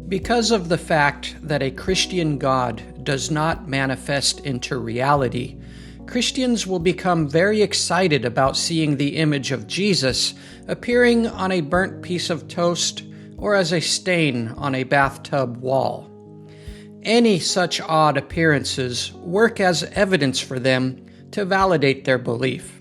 Because of the fact that a Christian God does not manifest into reality, Christians will become very excited about seeing the image of Jesus appearing on a burnt piece of toast or as a stain on a bathtub wall. Any such odd appearances work as evidence for them to validate their belief.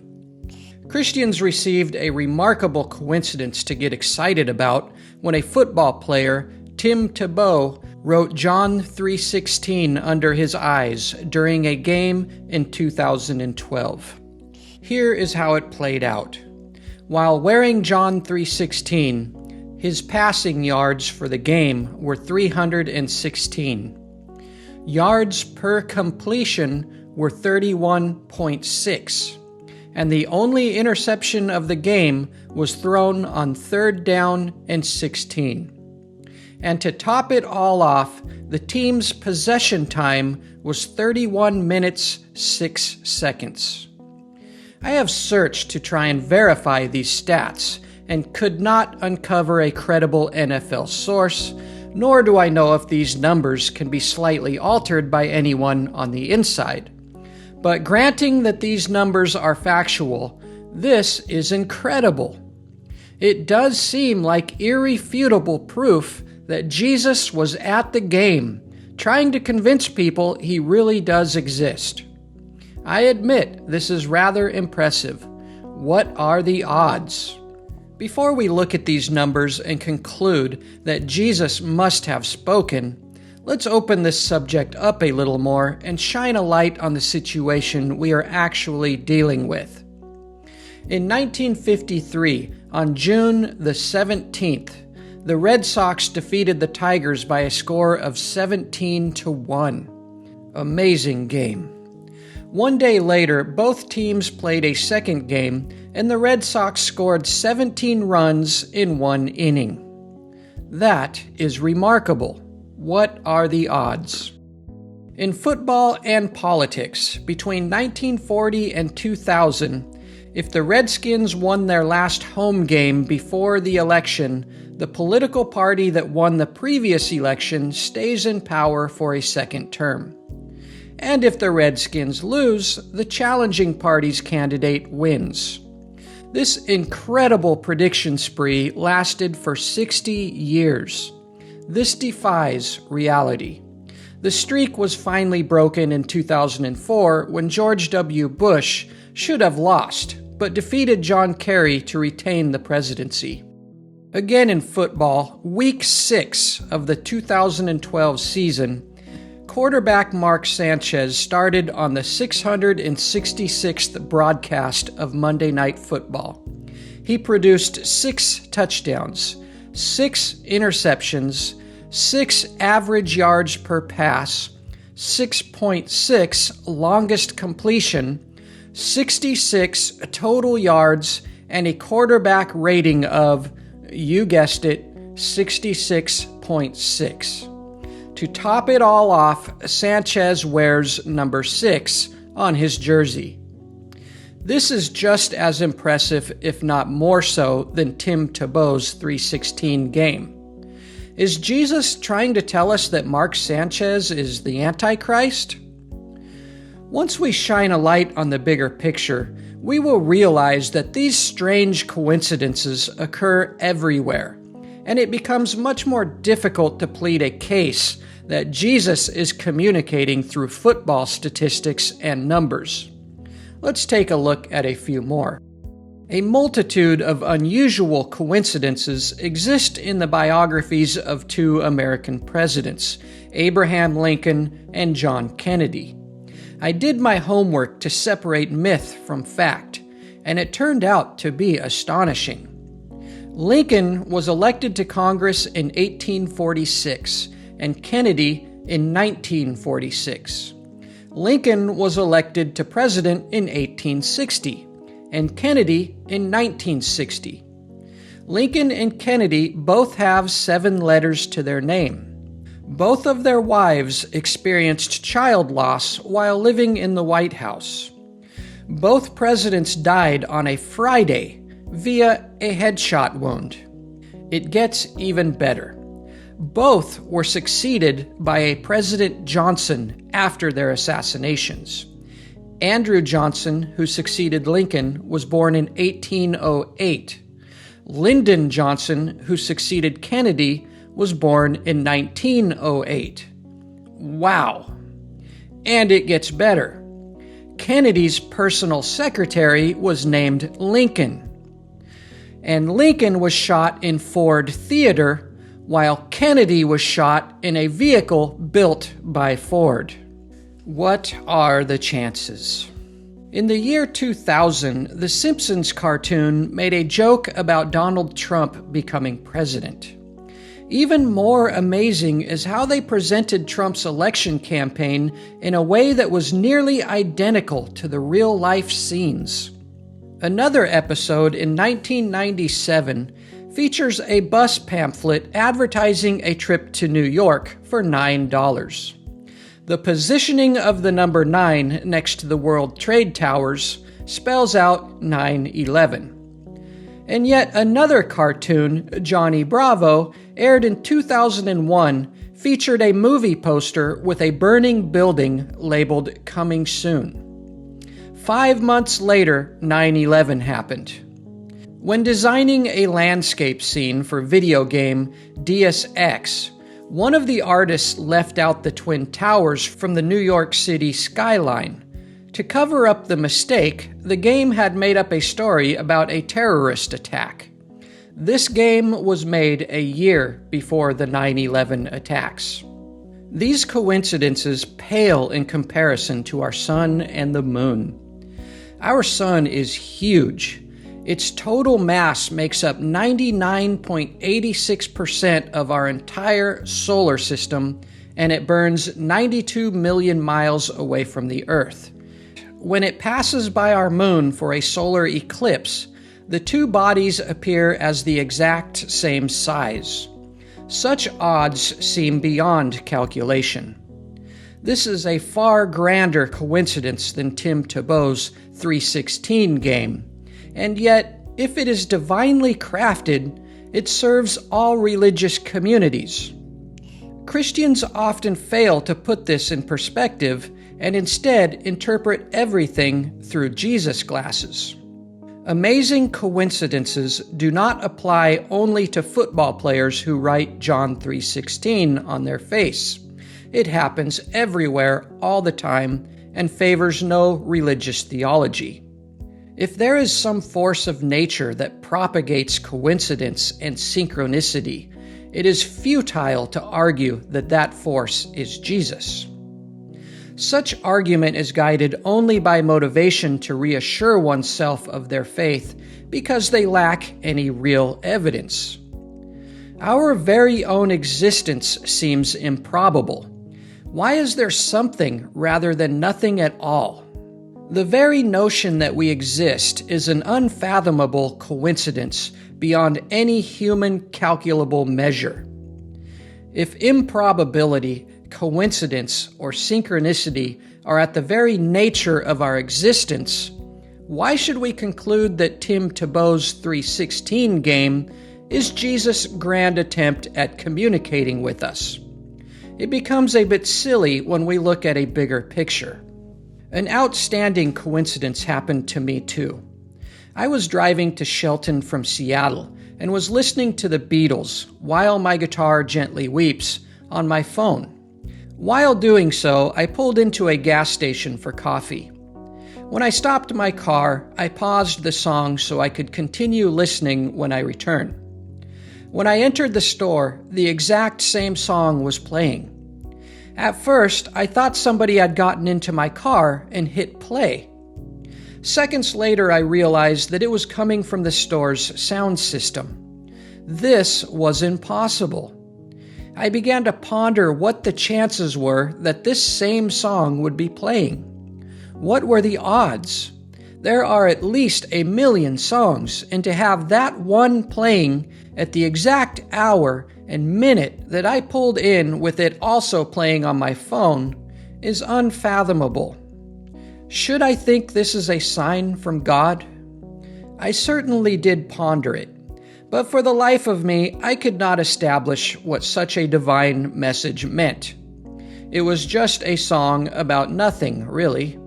Christians received a remarkable coincidence to get excited about when a football player, Tim Tebows, wrote John 3:16 under his eyes during a game in 2012. Here is how it played out. While wearing John 3:16, his passing yards for the game were 316. Yards per completion were 31.6, and the only interception of the game was thrown on 3rd down and 16. And to top it all off, the team's possession time was 31 minutes, 6 seconds. I have searched to try and verify these stats and could not uncover a credible NFL source, nor do I know if these numbers can be slightly altered by anyone on the inside. But granting that these numbers are factual, this is incredible. It does seem like irrefutable proof that Jesus was at the game, trying to convince people he really does exist. I admit this is rather impressive. What are the odds? Before we look at these numbers and conclude that Jesus must have spoken, let's open this subject up a little more and shine a light on the situation we are actually dealing with. In 1953, on June the 17th, the Red Sox defeated the Tigers by a score of 17-1. Amazing game. One day later, both teams played a second game, and the Red Sox scored 17 runs in one inning. That is remarkable. What are the odds? In football and politics, between 1940 and 2000, if the Redskins won their last home game before the election, the political party that won the previous election stays in power for a second term. And if the Redskins lose, the challenging party's candidate wins. This incredible prediction spree lasted for 60 years. This defies reality. The streak was finally broken in 2004 when George W. Bush should have lost, but defeated John Kerry to retain the presidency. Again in football, Week 6 of the 2012 season, quarterback Mark Sanchez started on the 666th broadcast of Monday Night Football. He produced 6 touchdowns, 6 interceptions, 6 average yards per pass, 6.6 longest completion, 66 total yards, and a quarterback rating of, you guessed it, 66.6. To top it all off, Sanchez wears number 6 on his jersey. This is just as impressive, if not more so, than Tim Tebows' 3:16 game. Is Jesus trying to tell us that Mark Sanchez is the Antichrist? Once we shine a light on the bigger picture, we will realize that these strange coincidences occur everywhere, and it becomes much more difficult to plead a case that Jesus is communicating through football statistics and numbers. Let's take a look at a few more. A multitude of unusual coincidences exist in the biographies of 2 American presidents, Abraham Lincoln and John Kennedy. I did my homework to separate myth from fact, and it turned out to be astonishing. Lincoln was elected to Congress in 1846, and Kennedy in 1946. Lincoln was elected to president in 1860, and Kennedy in 1960. Lincoln and Kennedy both have 7 letters to their name. Both of their wives experienced child loss while living in the White House. Both presidents died on a Friday via a headshot wound. It gets even better. Both were succeeded by a President Johnson after their assassinations. Andrew Johnson, who succeeded Lincoln, was born in 1808. Lyndon Johnson, who succeeded Kennedy, was born in 1908. Wow. And it gets better. Kennedy's personal secretary was named Lincoln. And Lincoln was shot in Ford Theater, while Kennedy was shot in a vehicle built by Ford. What are the chances? In the year 2000, the Simpsons cartoon made a joke about Donald Trump becoming president. Even more amazing is how they presented Trump's election campaign in a way that was nearly identical to the real-life scenes. Another episode in 1997 features a bus pamphlet advertising a trip to New York for $9. The positioning of the number 9 next to the World Trade Towers spells out 9/11. And yet another cartoon, Johnny Bravo, aired in 2001, featured a movie poster with a burning building labeled Coming Soon. 5 months later, 9/11 happened. When designing a landscape scene for video game Deus Ex, one of the artists left out the Twin Towers from the New York City skyline. To cover up the mistake, the game had made up a story about a terrorist attack. This game was made a year before the 9/11 attacks. These coincidences pale in comparison to our sun and the moon. Our sun is huge. Its total mass makes up 99.86% of our entire solar system, and it burns 92 million miles away from the Earth. When it passes by our moon for a solar eclipse, the two bodies appear as the exact same size. Such odds seem beyond calculation. This is a far grander coincidence than Tim Tebow's 316 game. And yet, if it is divinely crafted, it serves all religious communities. Christians often fail to put this in perspective and instead interpret everything through Jesus glasses. Amazing coincidences do not apply only to football players who write John 3:16 on their face. It happens everywhere all the time and favors no religious theology. If there is some force of nature that propagates coincidence and synchronicity, it is futile to argue that that force is Jesus. Such argument is guided only by motivation to reassure oneself of their faith because they lack any real evidence. Our very own existence seems improbable. Why is there something rather than nothing at all? The very notion that we exist is an unfathomable coincidence beyond any human calculable measure. If improbability, coincidence, or synchronicity are at the very nature of our existence, why should we conclude that Tim Tebow's 316 game is Jesus' grand attempt at communicating with us? It becomes a bit silly when we look at a bigger picture. An outstanding coincidence happened to me too. I was driving to Shelton from Seattle and was listening to the Beatles, While My Guitar Gently Weeps, on my phone. While doing so, I pulled into a gas station for coffee. When I stopped my car, I paused the song so I could continue listening when I returned. When I entered the store, the exact same song was playing. At first, I thought somebody had gotten into my car and hit play. Seconds later, I realized that it was coming from the store's sound system. This was impossible. I began to ponder what the chances were that this same song would be playing. What were the odds? There are at least 1 million songs, and to have that one playing at the exact hour and minute that I pulled in with it also playing on my phone is unfathomable. Should I think this is a sign from God? I certainly did ponder it, But for the life of me, I could not establish what such a divine message meant. It was just a song about nothing, really.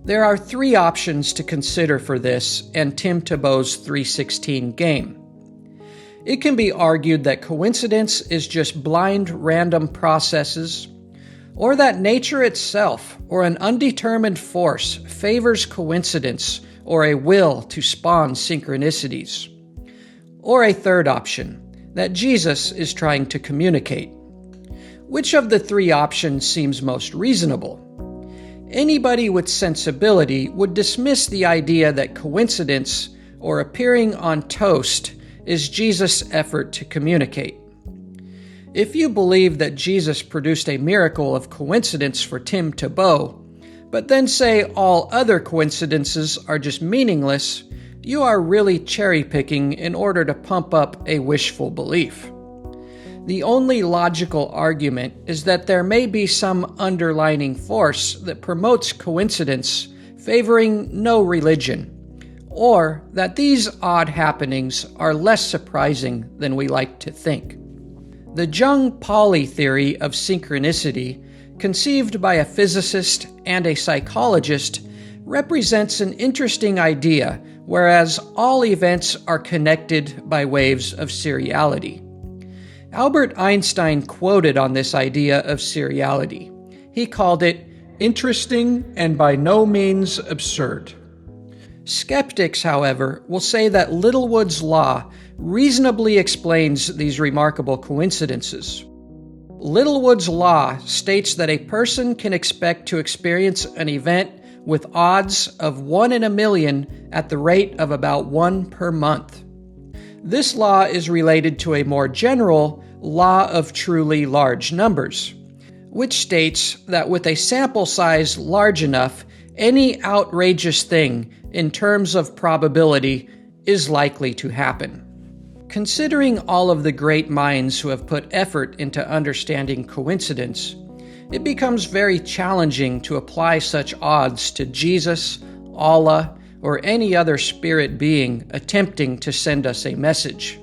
There are three options to consider for this and Tim Tebow's 3:16 game. It can be argued that coincidence is just blind random processes, or that nature itself or an undetermined force favors coincidence or a will to spawn synchronicities. Or a third option, that Jesus is trying to communicate. Which of the three options seems most reasonable? Anybody with sensibility would dismiss the idea that coincidence or appearing on toast is Jesus' effort to communicate. If you believe that Jesus produced a miracle of coincidence for Tim Tebow, but then say all other coincidences are just meaningless, you are really cherry-picking in order to pump up a wishful belief. The only logical argument is that there may be some underlying force that promotes coincidence favoring no religion, or that these odd happenings are less surprising than we like to think. The Jung-Pauli theory of synchronicity, conceived by a physicist and a psychologist, represents an interesting idea, whereas all events are connected by waves of seriality. Albert Einstein quoted on this idea of seriality. He called it interesting and by no means absurd. Skeptics, however, will say that Littlewood's law reasonably explains these remarkable coincidences. Littlewood's law states that a person can expect to experience an event with odds of 1 in a million at the rate of about 1 per month. This law is related to a more general law of truly large numbers, which states that with a sample size large enough, any outrageous thing in terms of probability is likely to happen. Considering all of the great minds who have put effort into understanding coincidence, it becomes very challenging to apply such odds to Jesus, Allah, or any other spirit being attempting to send us a message.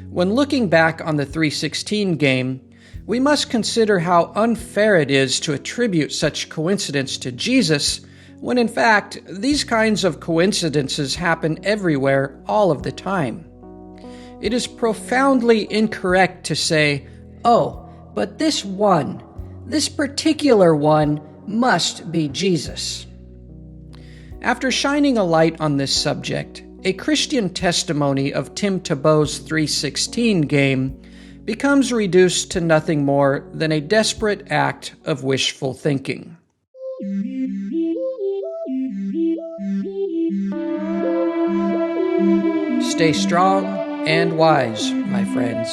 When looking back on the 3:16 game, we must consider how unfair it is to attribute such coincidence to Jesus, when in fact, these kinds of coincidences happen everywhere all of the time. It is profoundly incorrect to say, "Oh, but this particular one must be Jesus." After shining a light on this subject, a Christian testimony of Tim Tebow's 3:16 game becomes reduced to nothing more than a desperate act of wishful thinking. Stay strong and wise, my friends.